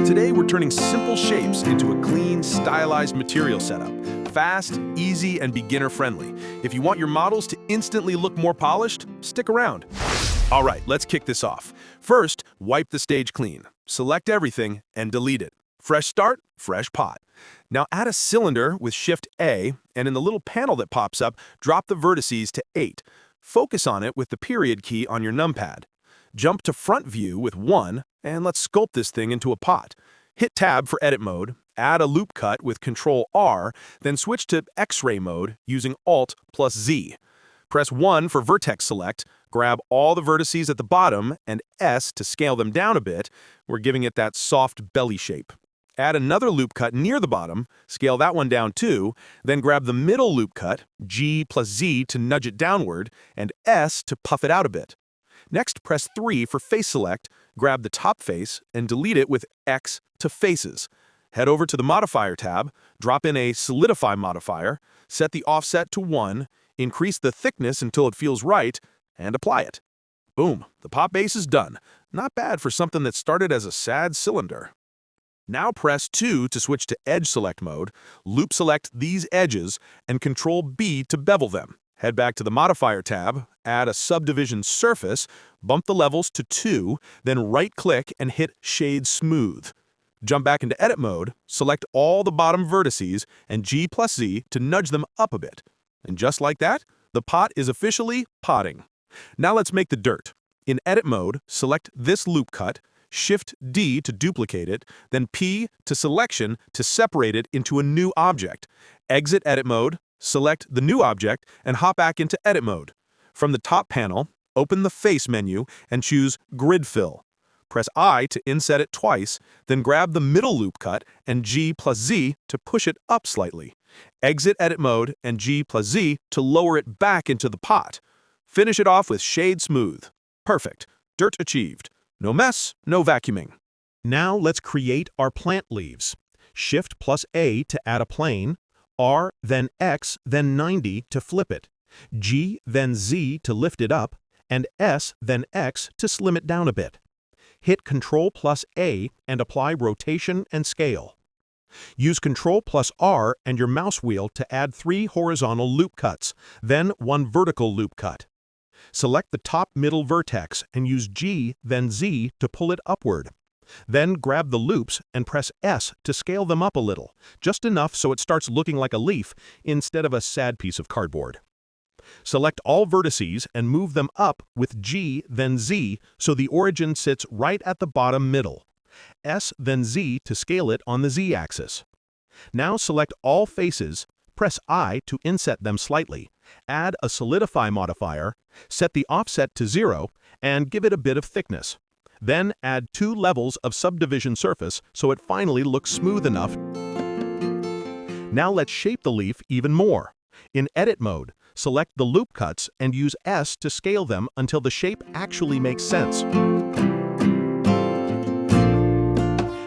Today, we're turning simple shapes into a clean, stylized material setup. Fast, easy, and beginner-friendly. If you want your models to instantly look more polished, stick around. All right, let's kick this off. First, wipe the stage clean. Select everything and delete it. Fresh start, fresh pot. Now add a cylinder with Shift-A, and in the little panel that pops up, drop the vertices to 8. Focus on it with the period key on your numpad. Jump to front view with 1, and let's sculpt this thing into a pot. Hit Tab for edit mode, add a loop cut with Ctrl-R, then switch to X-ray mode using Alt+Z. Press 1 for vertex select, grab all the vertices at the bottom, and S to scale them down a bit. We're giving it that soft belly shape. Add another loop cut near the bottom, scale that one down too, then grab the middle loop cut, G+Z to nudge it downward, and S to puff it out a bit. Next, press 3 for face select, grab the top face, and delete it with X to faces. Head over to the modifier tab, drop in a solidify modifier, set the offset to 1, increase the thickness until it feels right, and apply it. Boom, the pot base is done. Not bad for something that started as a sad cylinder. Now press 2 to switch to edge select mode, loop select these edges, and Ctrl-B to bevel them. Head back to the modifier tab, add a subdivision surface, bump the levels to 2, then right-click and hit Shade Smooth. Jump back into edit mode, select all the bottom vertices, and G+Z to nudge them up a bit. And just like that, the pot is officially potting. Now let's make the dirt. In edit mode, select this loop cut, Shift-D to duplicate it, then P to selection to separate it into a new object. Exit edit mode, select the new object, and hop back into edit mode. From the top panel, open the Face menu and choose Grid Fill. Press I to inset it twice, then grab the middle loop cut and G+Z to push it up slightly. Exit edit mode and G+Z to lower it back into the pot. Finish it off with Shade Smooth. Perfect. Dirt achieved. No mess, no vacuuming. Now let's create our plant leaves. Shift+A to add a plane, R, then X, then 90 to flip it, G, then Z to lift it up, and S, then X to slim it down a bit. Hit Ctrl+A and apply rotation and scale. Use Ctrl+R and your mouse wheel to add 3 horizontal loop cuts, then 1 vertical loop cut. Select the top middle vertex and use G, then Z to pull it upward. Then grab the loops and press S to scale them up a little, just enough so it starts looking like a leaf instead of a sad piece of cardboard. Select all vertices and move them up with G, then Z, so the origin sits right at the bottom middle. S, then Z to scale it on the Z-axis. Now select all faces, press I to inset them slightly, add a solidify modifier, set the offset to 0, and give it a bit of thickness. Then add 2 levels of subdivision surface so it finally looks smooth enough. Now let's shape the leaf even more. In edit mode, select the loop cuts and use S to scale them until the shape actually makes sense.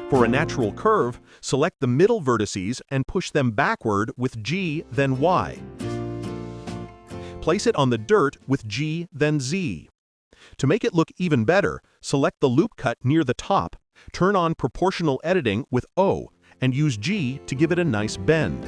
For a natural curve, select the middle vertices and push them backward with G, then Y. Place it on the dirt with G, then Z. To make it look even better, select the loop cut near the top, turn on proportional editing with O, and use G to give it a nice bend.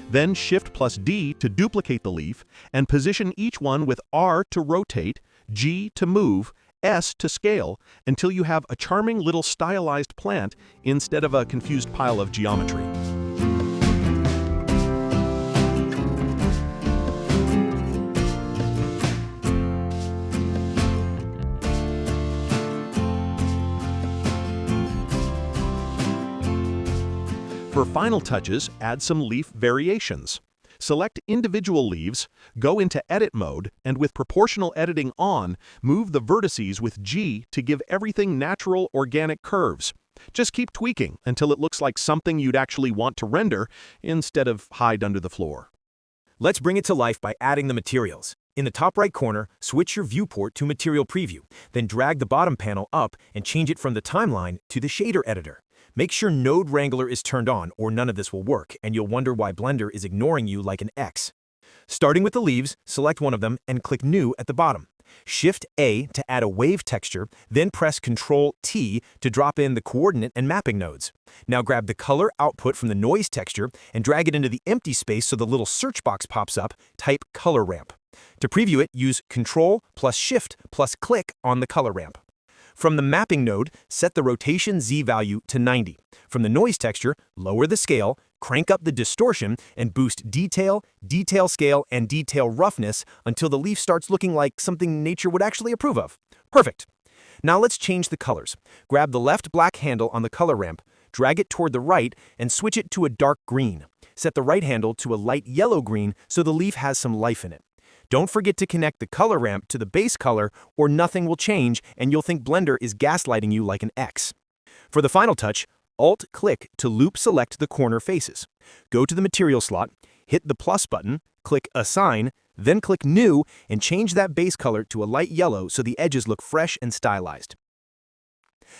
Then Shift+D to duplicate the leaf, and position each one with R to rotate, G to move, S to scale, until you have a charming little stylized plant instead of a confused pile of geometry. For final touches, add some leaf variations. Select individual leaves, go into edit mode, and with proportional editing on, move the vertices with G to give everything natural organic curves. Just keep tweaking until it looks like something you'd actually want to render instead of hide under the floor. Let's bring it to life by adding the materials. In the top right corner, switch your viewport to Material Preview, then drag the bottom panel up and change it from the timeline to the shader editor. Make sure Node Wrangler is turned on or none of this will work, and you'll wonder why Blender is ignoring you like an X. Starting with the leaves, select one of them and click New at the bottom. Shift A to add a wave texture, then press Ctrl T to drop in the coordinate and mapping nodes. Now grab the color output from the noise texture and drag it into the empty space so the little search box pops up, type color ramp. To preview it, use Ctrl plus Shift plus click on the color ramp. From the mapping node, set the rotation Z value to 90. From the noise texture, lower the scale, crank up the distortion, and boost detail, detail scale, and detail roughness until the leaf starts looking like something nature would actually approve of. Perfect. Now let's change the colors. Grab the left black handle on the color ramp, drag it toward the right, and switch it to a dark green. Set the right handle to a light yellow green so the leaf has some life in it. Don't forget to connect the color ramp to the base color or nothing will change and you'll think Blender is gaslighting you like an X. For the final touch, Alt-click to loop select the corner faces. Go to the material slot, hit the plus button, click Assign, then click New and change that base color to a light yellow so the edges look fresh and stylized.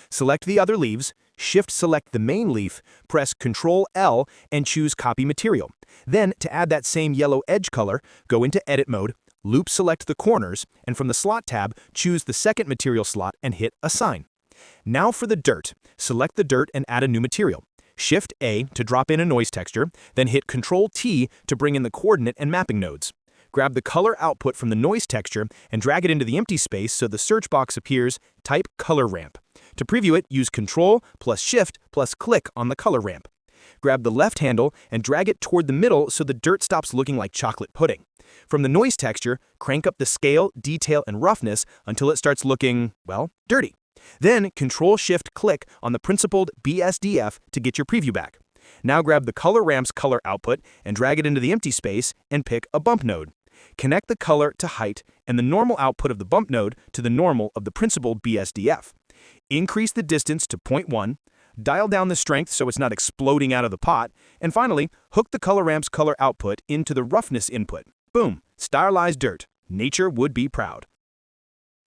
Select the other leaves, Shift-select the main leaf, press Ctrl-L and choose Copy Material. Then, to add that same yellow edge color, go into Edit mode, loop-select the corners, and from the Slot tab, choose the second material slot and hit Assign. Now for the dirt. Select the dirt and add a new material. Shift-A to drop in a noise texture, then hit Ctrl-T to bring in the coordinate and mapping nodes. Grab the color output from the noise texture and drag it into the empty space so the search box appears, type color ramp. To preview it, use Ctrl plus Shift plus click on the color ramp. Grab the left handle and drag it toward the middle so the dirt stops looking like chocolate pudding. From the noise texture, crank up the scale, detail, and roughness until it starts looking, well, dirty. Then Ctrl-Shift-click on the principled BSDF to get your preview back. Now grab the color ramp's color output and drag it into the empty space and pick a bump node. Connect the color to height and the normal output of the bump node to the normal of the principled BSDF. Increase the distance to 0.1, dial down the strength so it's not exploding out of the pot, and finally, hook the color ramp's color output into the roughness input. Boom, stylized dirt. Nature would be proud.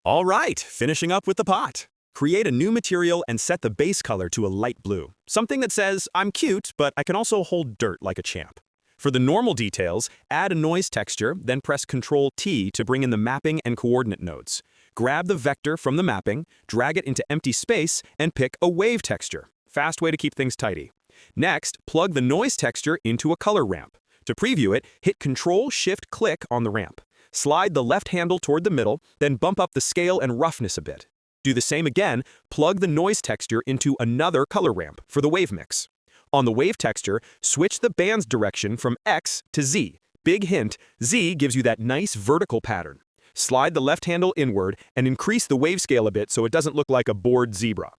All right, finishing up with the pot. Create a new material and set the base color to a light blue. Something that says, I'm cute, but I can also hold dirt like a champ. For the normal details, add a noise texture, then press Ctrl-T to bring in the mapping and coordinate nodes. Grab the vector from the mapping, drag it into empty space, and pick a wave texture. Fast way to keep things tidy. Next, plug the noise texture into a color ramp. To preview it, hit Ctrl-Shift-click on the ramp. Slide the left handle toward the middle, then bump up the scale and roughness a bit. Do the same again, plug the noise texture into another color ramp for the wave mix. On the wave texture, switch the band's direction from X to Z. Big hint, Z gives you that nice vertical pattern. Slide the left handle inward and increase the wave scale a bit so it doesn't look like a bored zebra.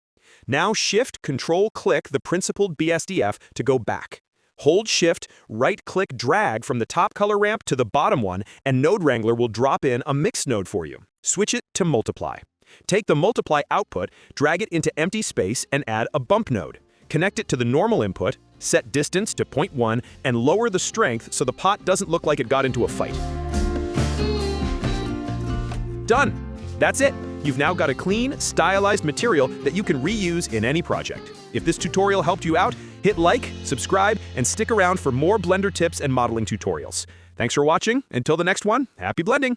Now Shift, Ctrl-click the principled BSDF to go back. Hold Shift, right-click drag from the top color ramp to the bottom one, and Node Wrangler will drop in a mix node for you. Switch it to Multiply. Take the Multiply output, drag it into empty space, and add a bump node. Connect it to the normal input, set distance to 0.1, and lower the strength so the pot doesn't look like it got into a fight. Done! That's it! You've now got a clean, stylized material that you can reuse in any project. If this tutorial helped you out, hit like, subscribe, and stick around for more Blender tips and modeling tutorials. Thanks for watching. Until the next one, happy blending!